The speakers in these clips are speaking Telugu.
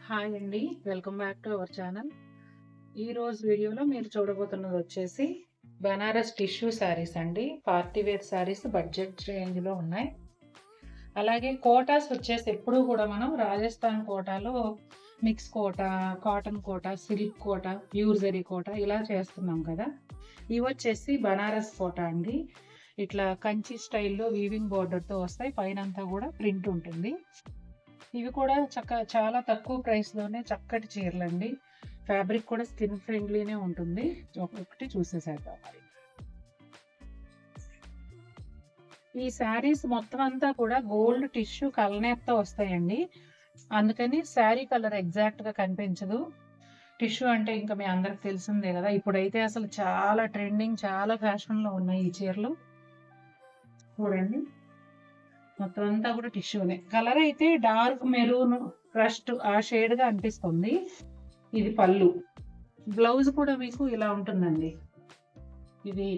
హాయ్ అండి. Welcome back to our channel. ఈరోజు వీడియోలో మీరు చూడబోతున్నది వచ్చేసి బనారస్ టిష్యూ శారీస్ అండి. పార్టీ వేర్ శారీస్ బడ్జెట్ రేంజ్లో ఉన్నాయి. అలాగే కోటాస్ వచ్చేసి ఎప్పుడూ కూడా మనం రాజస్థాన్ కోటాలో మిక్స్ కోట, కాటన్ కోట, సిల్క్ కోట, ప్యూర్ జరీ కోట ఇలా చేస్తున్నాం కదా. ఇవి వచ్చేసి బనారస్ కోట అండి. ఇట్లా కంచి స్టైల్లో వీవింగ్ బార్డర్తో వస్తాయి. పైన అంతా కూడా ప్రింట్ ఉంటుంది. ఇవి కూడా చాలా తక్కువ ప్రైస్లోనే చక్కటి చీరలండి. ఫ్యాబ్రిక్ కూడా స్కిన్ ఫ్రెండ్లీనే ఉంటుంది. ఒక్కొక్కటి చూసేసేద్దాం మరి. ఈ శారీస్ మొత్తం అంతా కూడా గోల్డ్ టిష్యూ కలనేత్తో వస్తాయండి. అందుకని శారీ కలర్ ఎగ్జాక్ట్గా కనిపించదు. టిష్యూ అంటే ఇంకా మీ అందరికి తెలిసిందే కదా. ఇప్పుడైతే అసలు చాలా ట్రెండింగ్, చాలా ఫ్యాషన్లో ఉన్నాయి ఈ చీరలు. చూడండి, మొత్తం అంతా కూడా టిష్యూనే. కలర్ అయితే డార్క్ మెరూన్ రస్ట్ ఆ షేడ్గా అనిపిస్తుంది. ఇది పళ్ళు. బ్లౌజ్ కూడా మీకు ఇలా ఉంటుందండి. ఇది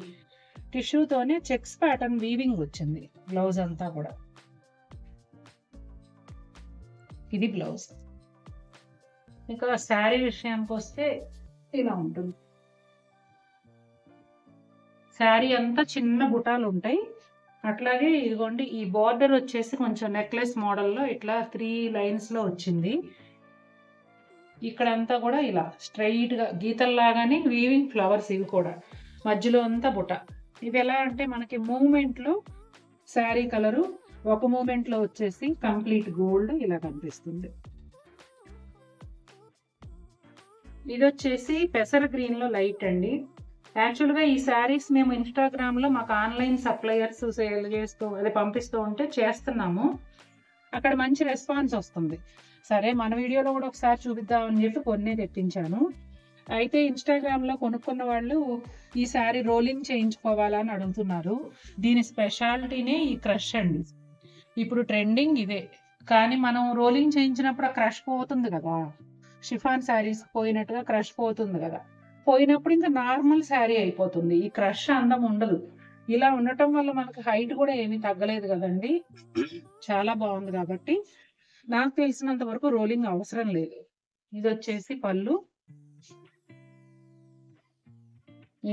టిష్యూతోనే చెక్స్ ప్యాటర్న్ వీవింగ్ వచ్చింది బ్లౌజ్ అంతా కూడా. ఇది బ్లౌజ్. ఇంకా శారీ విషయానికి వస్తే ఇలా ఉంటుంది. శారీ అంతా చిన్న బుటాలు ఉంటాయి. అట్లాగే ఇదిగోండి, ఈ బార్డర్ వచ్చేసి కొంచెం నెక్లెస్ మోడల్లో ఇట్లా 3 లైన్స్లో వచ్చింది. ఇక్కడంతా కూడా ఇలా స్ట్రైట్గా గీతల్లాగానే వీవింగ్ ఫ్లవర్స్. ఇవి కూడా మధ్యలో అంతా బుట్ట. ఇవి ఎలా అంటే మనకి మూమెంట్లో శారీ కలరు ఒక మూమెంట్లో వచ్చేసి కంప్లీట్ గోల్డ్ ఇలా కనిపిస్తుంది. ఇది వచ్చేసి పెసర గ్రీన్లో లైట్ అండి. యాక్చువల్గా ఈ శారీస్ మేము ఇన్స్టాగ్రామ్లో మాకు ఆన్లైన్ సప్లయర్స్ సేల్ చేస్తూ పంపిస్తూ ఉంటే చేస్తున్నాము. అక్కడ మంచి రెస్పాన్స్ వస్తుంది. సరే, మన వీడియోలో కూడా ఒకసారి చూపిద్దామని చెప్పి కొన్ని తెప్పించాను. అయితే ఇన్స్టాగ్రామ్లో కొనుక్కున్న వాళ్ళు ఈ శారీ రోలింగ్ చేయించుకోవాలని అడుగుతున్నారు. దీని స్పెషాలిటీనే ఈ క్రష్ అండి. ఇప్పుడు ట్రెండింగ్ ఇదే, కానీ మనం రోలింగ్ చేయించినప్పుడు ఆ క్రష్ పోతుంది కదా. షిఫాన్ శారీస్ పోయినట్టుగా క్రష్ పోతుంది కదా. పోయినప్పుడు ఇంకా నార్మల్ శారీ అయిపోతుంది. ఈ క్రష్ అందం ఉండదు. ఇలా ఉండటం వల్ల మనకు హైట్ కూడా ఏమీ తగ్గలేదు కదండి. చాలా బాగుంది. కాబట్టి నాకు తెలిసినంత వరకు రోలింగ్ అవసరం లేదు. ఇది వచ్చేసి పళ్ళు.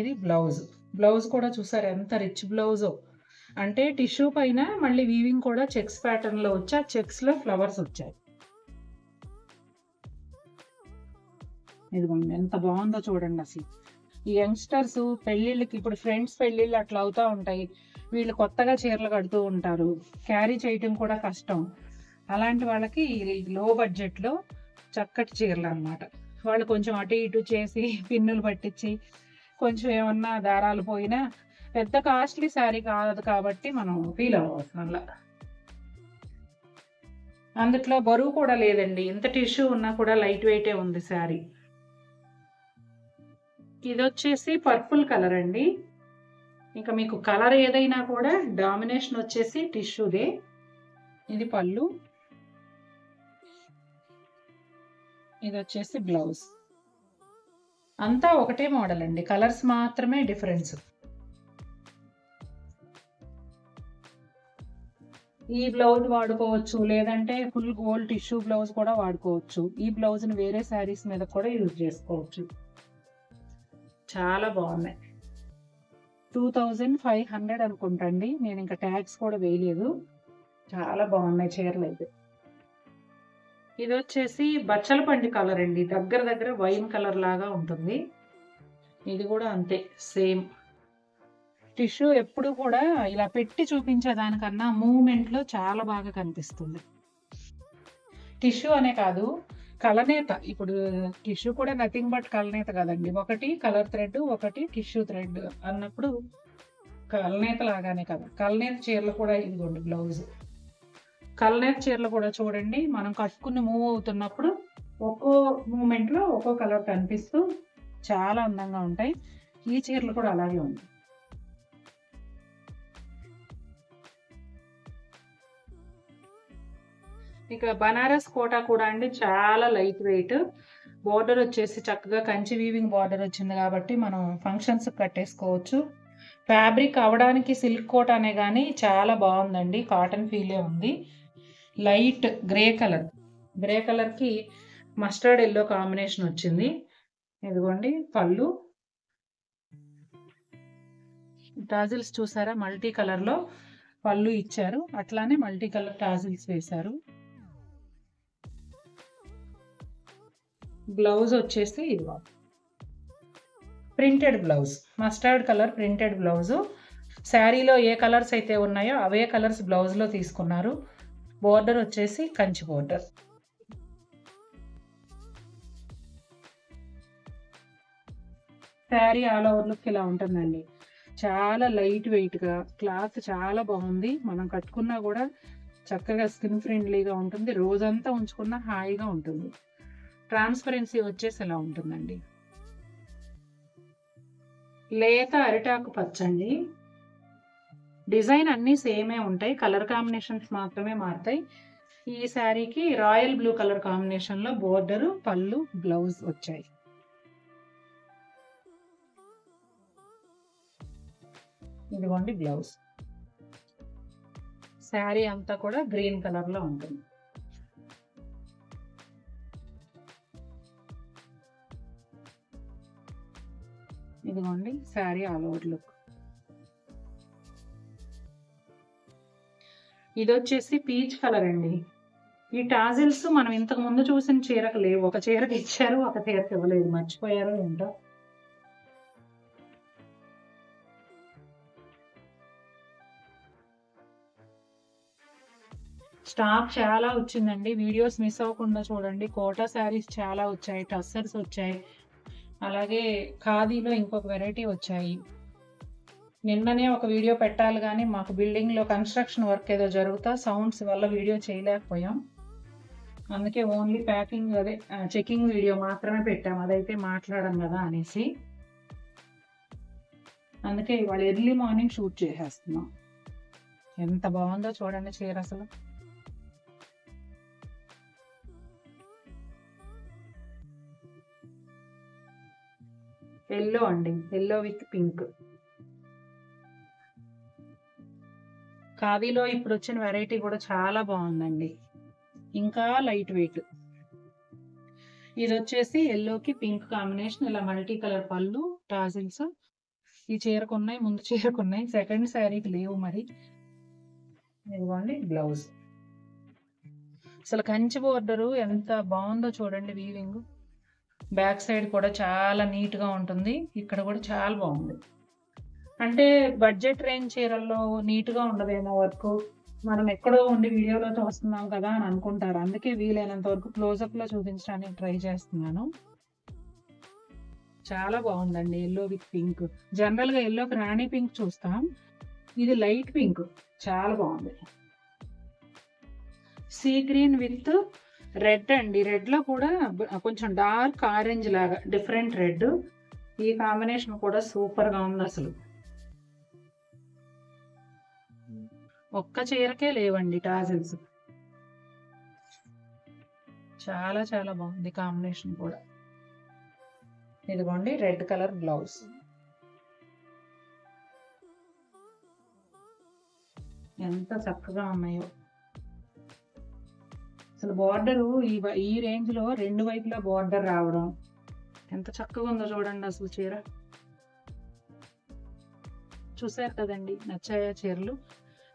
ఇది బ్లౌజ్. బ్లౌజ్ కూడా చూసారు ఎంత రిచ్ బ్లౌజో. అంటే టిష్యూ పైన మళ్ళీ వీవింగ్ కూడా చెక్స్ ప్యాటర్న్లో వచ్చి ఆ చెక్స్లో ఫ్లవర్స్ వచ్చాయి. ఇదిగోండి, ఎంత బాగుందో చూడండి. అసలు ఈ యంగ్స్టర్స్ పెళ్ళిళ్ళకి, ఇప్పుడు ఫ్రెండ్స్ పెళ్ళిళ్ళు అట్లా అవుతూ ఉంటాయి. వీళ్ళు కొత్తగా చీరలు కడుతూ ఉంటారు. క్యారీ చేయటం కూడా కష్టం. అలాంటి వాళ్ళకి లో బడ్జెట్లో చక్కటి చీరలు అన్నమాట. వాళ్ళు కొంచెం అటు ఇటు చేసి పిన్నులు పట్టించి కొంచెం ఏమన్నా దారాలు పోయినా పెద్ద కాస్ట్లీ శారీ కాదు కాబట్టి మనం ఫీల్ అవ్వచ్చు. మళ్ళా అందుట్లో బరువు కూడా లేదండి. ఇంత టిష్యూ ఉన్నా కూడా లైట్ వెయిటే ఉంది శారీ. ఇది వచ్చేసి పర్పుల్ కలర్ అండి. ఇంకా మీకు కలర్ ఏదైనా కూడా డామినేషన్ వచ్చేసి టిష్యూదే. ఇది పళ్ళు. ఇది వచ్చేసి బ్లౌజ్. అంతా ఒకటే మోడల్ అండి, కలర్స్ మాత్రమే డిఫరెన్స్. ఈ బ్లౌజ్ వాడుకోవచ్చు, లేదంటే ఫుల్ గోల్డ్ టిష్యూ బ్లౌజ్ కూడా వాడుకోవచ్చు. ఈ బ్లౌజ్ని వేరే శారీస్ మీద కూడా యూజ్ చేసుకోవచ్చు. చాలా బాగున్నాయి. 2500 అనుకుంటండి. నేను ఇంకా ట్యాగ్స్ కూడా వేయలేదు. చాలా బాగున్నాయి చీరలు అయితే. ఇది వచ్చేసి బచ్చల పండు కలర్ అండి. దగ్గర వైన్ కలర్ లాగా ఉంటుంది. ఇది కూడా అంతే సేమ్. టిష్యూ ఎప్పుడు కూడా ఇలా పెట్టి చూపించేదానికన్నా మూమెంట్లో చాలా బాగా కనిపిస్తుంది. టిష్యూ అనే కాదు, కలనేత. ఇప్పుడు టిష్యూ కూడా నథింగ్ బట్ కలనేత కదండి. ఒకటి కలర్ థ్రెడ్, ఒకటి టిష్యూ థ్రెడ్ అన్నప్పుడు కలనేత లాగానే కదా. కలనేత చీరలు కూడా ఇదిగోండి బ్లౌజ్. కలనేత చీరలు కూడా చూడండి, మనం కట్టుకుని మూవ్ అవుతున్నప్పుడు ఒక్కో మూమెంట్లో ఒక్కో కలర్ కనిపిస్తూ చాలా అందంగా ఉంటాయి. ఈ చీరలు కూడా అలాగే ఉంది. ఇక బనారస్ కోటా కూడా అండి చాలా లైట్ వెయిట్. బార్డర్ వచ్చేసి చక్కగా కంచి వీవింగ్ బార్డర్ వచ్చింది కాబట్టి మనం ఫంక్షన్స్ కట్టేసుకోవచ్చు. ఫ్యాబ్రిక్ అవడానికి సిల్క్ కోటానే కానీ చాలా బాగుందండి. కాటన్ ఫీలే ఉంది. Light grey colour. గ్రే కలర్కి మస్టర్డ్ ఎల్లో కాంబినేషన్ వచ్చింది. ఇదిగోండి పళ్ళు. టాజిల్స్ చూసారా, మల్టీ కలర్లో పళ్ళు ఇచ్చారు, అట్లానే మల్టీ కలర్ టాజిల్స్ వేశారు. బ్లౌజ్ వచ్చేసి ఇదిగో printed blouse, mustard colour printed blouse. శారీలో ఏ కలర్స్ అయితే ఉన్నాయో అవే కలర్స్ బ్లౌజ్లో తీసుకున్నారు. బోర్డర్ వచ్చేసి Kanchi border. Sari all over look ఇలా ఉంటుందండి. చాలా లైట్ వెయిట్గా, క్లాత్ చాలా బాగుంది. మనం కట్టుకున్నా కూడా చక్కగా స్కిన్ ఫ్రెండ్లీగా ఉంటుంది. రోజంతా ఉంచుకున్నా హాయిగా ఉంటుంది. ట్రాన్స్పరెన్సీ వచ్చేసి ఇలా ఉంటుందండి. లేత అరిటాకు పచ్చండి. డిజైన్ అన్నీ సేమే ఉంటాయి, కలర్ కాంబినేషన్స్ మాత్రమే మారుతాయి. ఈ శారీకి రాయల్ బ్లూ కలర్ కాంబినేషన్లో బోర్డరు, పళ్ళు, బ్లౌజ్ వచ్చాయి. ఇదిగోండి బ్లౌజ్. శారీ అంతా కూడా గ్రీన్ కలర్లో ఉంటుంది. ఇదిగోండి శారీ ఆల్ ఓవర్ లుక్. ఇది వచ్చేసి పీచ్ కలర్ అండి. ఈ టాజిల్స్ మనం ఇంతకు ముందు చూసిన చీరకు లేవు. ఒక చీరకు ఇచ్చారు, ఒక చీరకు ఇవ్వలేదు, మర్చిపోయారు ఏంటో. స్టాక్ చాలా వచ్చిందండి. వీడియోస్ మిస్ అవ్వకుండా చూడండి. కోటా శారీస్ చాలా వచ్చాయి, టస్సర్స్ వచ్చాయి, అలాగే ఖాదీలో ఇంకొక వెరైటీ వచ్చాయి. నిన్ననే ఒక వీడియో పెట్టాలి కానీ మాకు బిల్డింగ్లో కన్స్ట్రక్షన్ వర్క్ ఏదో జరుగుతా సౌండ్స్ వల్ల వీడియో చేయలేకపోయాం. అందుకే ఓన్లీ ప్యాకింగ్ అదే చెకింగ్ వీడియో మాత్రమే పెట్టాం, అదైతే మాట్లాడడం కదా అనేసి. అందుకే ఇవాళ ఎర్లీ మార్నింగ్ షూట్ చేసేస్తున్నాం. ఎంత బాగుందో చూడండి చీర అసలు. ఎల్లో అండి, ఎల్లో విత్ పింక్. ఖాదీలో ఇప్పుడు వచ్చిన వెరైటీ కూడా చాలా బాగుందండి, ఇంకా లైట్ వెయిట్. ఇది వచ్చేసి ఎల్లోకి పింక్ కాంబినేషన్, ఇలా మల్టీ కలర్ పళ్ళు, టాజిల్స్. ఈ చీరకు ఉన్నాయి, ముందు చీరకు ఉన్నాయి, సెకండ్ శారీకి లేవు మరి. ఇదిగోండి బ్లౌజ్. అసలు కంచి బోర్డరు ఎంత బాగుందో చూడండి, వీవింగ్. బ్యాక్ సైడ్ కూడా చాలా నీట్గా ఉంటుంది. ఇక్కడ కూడా చాలా బాగుంది. అంటే బడ్జెట్ రేంజ్ చీరల్లో నీట్గా ఉండదేమో వర్క్, మనం ఎక్కడో ఉండి వీడియోలో చూస్తున్నాం కదా అని అనుకుంటారు. అందుకే వీలైనంత వరకు క్లోజప్లో చూపించడానికి ట్రై చేస్తున్నాను. చాలా బాగుందండి ఎల్లో విత్ పింక్. జనరల్గా ఎల్లోకి రాణి పింక్ చూస్తాం, ఇది లైట్ పింక్, చాలా బాగుంది. సీ గ్రీన్ విత్ రెడ్ అండి. రెడ్లో కూడా కొంచెం డార్క్ ఆరెంజ్ లాగా డిఫరెంట్ రెడ్. ఈ కాంబినేషన్ కూడా సూపర్గా ఉంది అసలు. ఒక్క చీరకే లేవండి టాజిల్స్. చాలా చాలా బాగుంది కాంబినేషన్ కూడా. ఇదిగోండి రెడ్ కలర్ బ్లౌజ్. ఎంత చక్కగా ఉన్నాయో అసలు. బార్డరు ఈ రేంజ్ లో రెండు వైపులా బార్డర్ రావడం ఎంత చక్కగా ఉందో చూడండి అసలు చీర. చూసారు కదండి, నచ్చాయా చీరలు?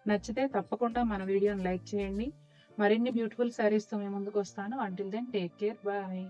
నచ్చితే తప్పకుండా మన వీడియోని లైక్ చేయండి. మరిన్ని బ్యూటిఫుల్ శారీస్తో మేము ముందుకు వస్తాను. Until then take care, bye.